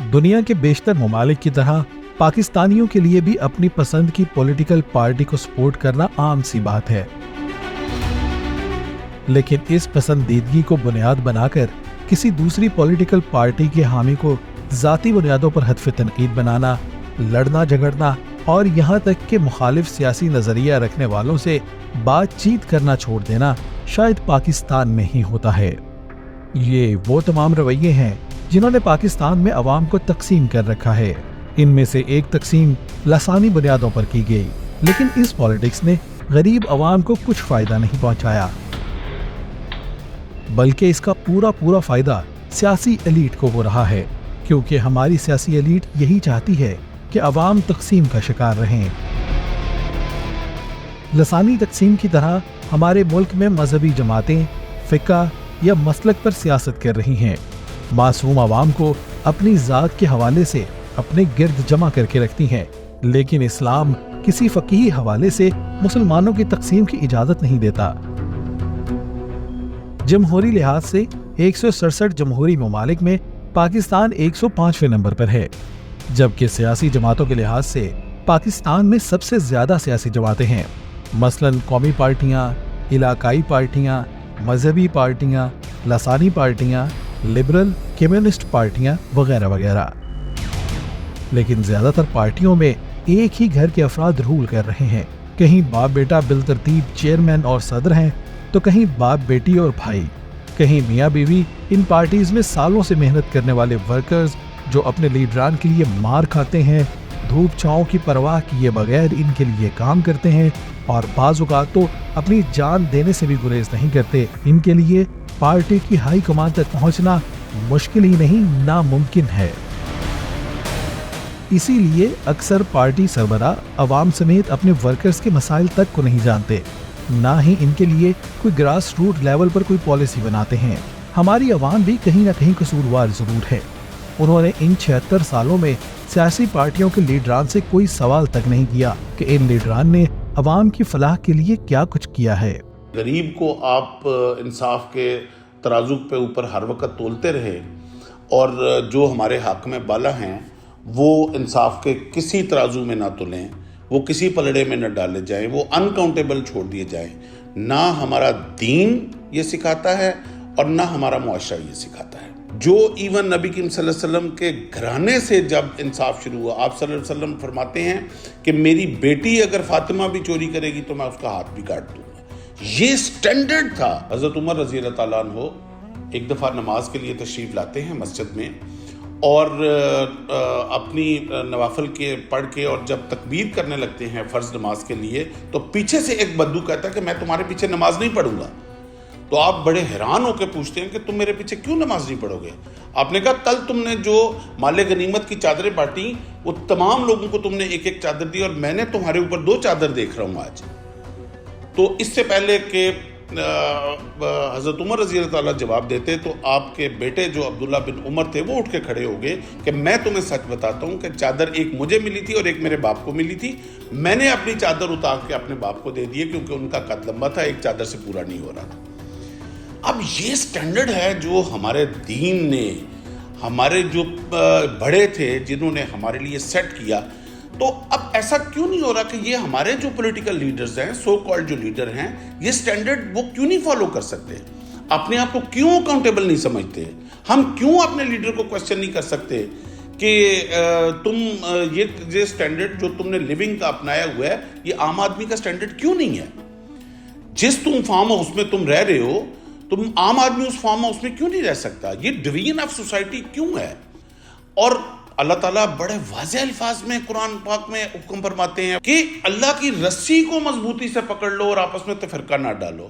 दुनिया के बेशतर ममालिक की तरह पाकिस्तानियों के लिए भी अपनी पसंद की पॉलिटिकल पार्टी को सपोर्ट करना आम सी बात है, लेकिन इस पसंदीदगी को बुनियाद बनाकर किसी दूसरी पॉलिटिकल पार्टी के हामी को जाती बुनियादों पर हदफ तनकीद बनाना, लड़ना झगड़ना और यहाँ तक कि मुखालिफ सियासी नजरिया रखने वालों से बातचीत करना छोड़ देना शायद पाकिस्तान में ही होता है। ये वो तमाम रवैये हैं जिन्होंने पाकिस्तान में अवाम को तकसीम कर रखा है। इनमें से एक तकसीम लसानी बुनियादों पर की गई, लेकिन इस पॉलिटिक्स ने गरीब अवाम को कुछ फायदा नहीं पहुंचाया, बल्कि इसका पूरा फायदा सियासी एलीट को हो रहा है, क्योंकि हमारी सियासी एलीट यही चाहती है कि अवाम तकसीम का शिकार रहें। लसानी तकसीम की तरह हमारे मुल्क में मजहबी जमातें फिक्का या मसलक पर सियासत कर रही हैं, मासूम अवाम को अपनी जात के हवाले से अपने गिर्द जमा करके रखती हैं, लेकिन इस्लाम किसी फकीही हवाले से मुसलमानों की तकसीम की इजाजत नहीं देता। जमहूरी लिहाज से 167 जमहूरी ममालिक में पाकिस्तान 105वें नंबर पर है, जबकि सियासी जमातों के लिहाज से पाकिस्तान में सबसे ज्यादा सियासी जमातें हैं, मसलन कौमी पार्टियां, इलाकाई पार्टियां, मजहबी पार्टियां, लसानी पार्टियां, लिबरल, कम्युनिस्ट पार्टियां वगैरह वगैरह। लेकिन ज्यादातर पार्टियों में एक ही घर के अफराद रूल कर रहे हैं। कहीं बाप बेटा बिलतरतीब चेयरमैन और सदर हैं, तो कहीं बाप बेटी और भाई, कहीं मियाँ बीवी। इन पार्टीज में सालों से मेहनत करने वाले वर्कर्स जो अपने लीडरान के लिए मार खाते हैं, धूप छांव की परवाह किए बगैर इनके लिए काम करते हैं और बाज़ औक़ात तो अपनी जान देने से भी गुरेज नहीं करते। इनके लिए पार्टी की हाई कमान तक पहुंचना मुश्किल ही नहीं, नामुमकिन है। इसीलिए अक्सर पार्टी सरबराह अवाम समेत अपने वर्कर्स के मसाइल तक को नहीं जानते, ना ही इनके लिए कोई ग्रास रूट लेवल पर कोई पॉलिसी बनाते हैं। हमारी अवाम भी कहीं ना कहीं कसूरवार जरूर है। उन्होंने इन 76 सालों में सियासी पार्टियों के लीडरान से कोई सवाल तक नहीं किया कि इन लीडरान ने अवाम की फलाह के लिए क्या कुछ किया है। गरीब को आप इंसाफ के तराजू पे ऊपर हर वक्त तोलते रहे और जो हमारे हक में बाला हैं वो इंसाफ के किसी तराजू में ना तुलें, वो किसी पलड़े में न डाले जाएं, वो अनकाउंटेबल छोड़ दिए जाएं। ना हमारा दीन ये सिखाता है और ना हमारा मुआशरा ये सिखाता है। जो इवन नबी करीम सल्लल्लाहु अलैहि वसल्लम के घराने से जब इंसाफ शुरू हुआ, आप सल्लल्लाहु अलैहि वसल्लम फरमाते हैं कि मेरी बेटी अगर फातिमा भी चोरी करेगी तो मैं उसका हाथ भी काट दूंगा। ये स्टैंडर्ड था। हज़रत उमर रज़ी अल्लाह ताला अन्हो एक दफ़ा नमाज के लिए तशरीफ़ लाते हैं मस्जिद में और अपनी नवाफिल के पढ़ के और जब तकबीर करने लगते हैं फ़र्ज़ नमाज के लिए, तो पीछे से एक बद्दू कहता है कि मैं तुम्हारे पीछे नमाज नहीं पढ़ूंगा। तो आप बड़े हैरान होकर पूछते हैं कि तुम मेरे पीछे क्यों नमाज नहीं पढ़ोगे? आपने कहा कल तुमने जो माले गनीमत की चादरें बांटी वो तमाम लोगों को तुमने एक एक चादर दी और मैंने तुम्हारे ऊपर 2 चादर देख रहा हूँ आज। तो इससे पहले कि हज़रत उमर रज़ी अल्लाह ताला जवाब देते तो आपके बेटे जो अब्दुल्ला बिन उमर थे वो उठ के खड़े हो गए कि मैं तुम्हें सच बताता हूँ कि चादर एक मुझे मिली थी और एक मेरे बाप को मिली थी। मैंने अपनी चादर उतार के अपने बाप को दे दी क्योंकि उनका कद लंबा था, एक चादर से पूरा नहीं हो रहा था। अब ये स्टैंडर्ड है जो हमारे दीन ने, हमारे जो बड़े थे जिन्होंने हमारे लिए सेट किया। तो अब ऐसा क्यों नहीं हो रहा कि ये हमारे जो पॉलिटिकल लीडर्स हैं, सो कॉल्ड जो लीडर हैं, ये स्टैंडर्ड वो क्यों नहीं फॉलो कर सकते? अपने आप को क्यों अकाउंटेबल नहीं समझते? हम क्यों अपने लीडर को क्वेश्चन नहीं कर सकते कि तुम ये स्टैंडर्ड जो तुमने लिविंग का अपनाया हुआ है ये आम आदमी का स्टैंडर्ड क्यों नहीं है? जिस तुम फार्म हाउस में तुम रह रहे हो, तुम आम आदमी उस फार्म हाउस में क्यों नहीं रह सकता? ये डिवीजन ऑफ सोसाइटी क्यों है? और अल्लाह ताला बड़े वाज़ेह अल्फाज में कुरान पाक में हुक्म फरमाते हैं कि अल्लाह की रस्सी को मजबूती से पकड़ लो और आपस में तफरका ना डालो।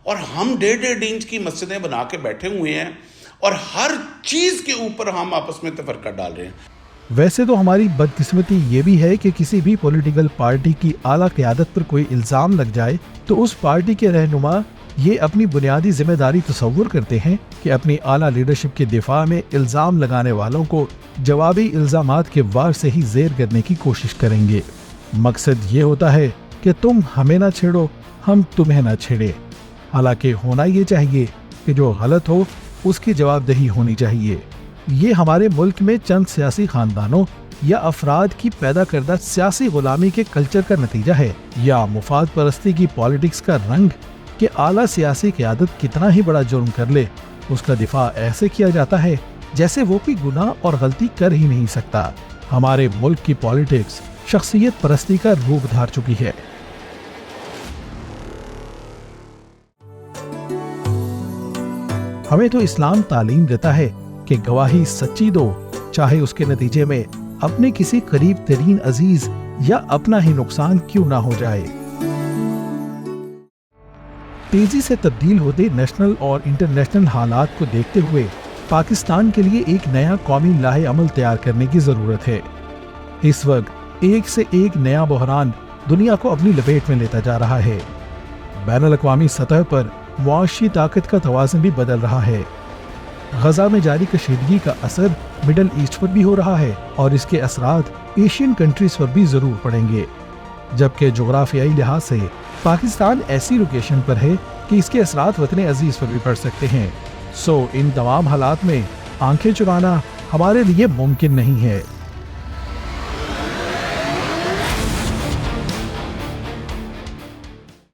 और हम 1.5 इंच की मस्जिदें बना के बैठे हुए हैं और हर चीज के ऊपर हम आपस में तफरका डाल रहे हैं। वैसे तो हमारी बदकिस्मती ये भी है कि किसी भी पॉलिटिकल पार्टी की आला क़यादत पर कोई इल्ज़ाम लग जाए तो उस पार्टी के रहनुमा ये अपनी बुनियादी जिम्मेदारी तस्वुर करते हैं कि अपनी आला लीडरशिप के दिफा में इल्ज़ाम लगाने वालों को जवाबी इल्ज़ामात के वार से ही ज़ेर करने की कोशिश करेंगे। मकसद ये होता है कि तुम हमें ना छेड़ो, हम तुम्हें ना छेड़े। हालांकि होना ये चाहिए कि जो गलत हो उसकी जवाबदेही होनी चाहिए। یہ ہمارے ملک میں چند سیاسی خاندانوں یا افراد کی پیدا کردہ سیاسی غلامی کے کلچر کا نتیجہ ہے، یا مفاد پرستی کی پالیٹکس کا رنگ کہ اعلیٰ سیاسی قیادت کتنا ہی بڑا جرم کر لے اس کا دفاع ایسے کیا جاتا ہے جیسے وہ کوئی گناہ اور غلطی کر ہی نہیں سکتا۔ ہمارے ملک کی پالیٹکس شخصیت پرستی کا روپ دھار چکی ہے۔ ہمیں تو اسلام تعلیم دیتا ہے کہ گواہی سچی دو، چاہے اس کے نتیجے میں اپنے کسی قریب ترین عزیز یا اپنا ہی نقصان کیوں نہ ہو جائے۔ تیزی سے تبدیل ہوتے نیشنل اور انٹرنیشنل حالات کو دیکھتے ہوئے پاکستان کے لیے ایک نیا قومی لاہ عمل تیار کرنے کی ضرورت ہے۔ اس وقت ایک سے ایک نیا بحران دنیا کو اپنی لپیٹ میں لیتا جا رہا ہے۔ بین الاقوامی سطح پر معاشی طاقت کا توازن بھی بدل رہا ہے۔ غزہ میں جاری کشیدگی کا اثر مڈل ایسٹ پر بھی ہو رہا ہے اور اس کے اثرات ایشین کنٹریز پر بھی ضرور پڑیں گے، جبکہ جغرافیائی لحاظ سے پاکستان ایسی لوکیشن پر ہے کہ اس کے اثرات وطن عزیز پر بھی پڑ سکتے ہیں۔ ان تمام حالات میں آنکھیں چرانا ہمارے لیے ممکن نہیں ہے۔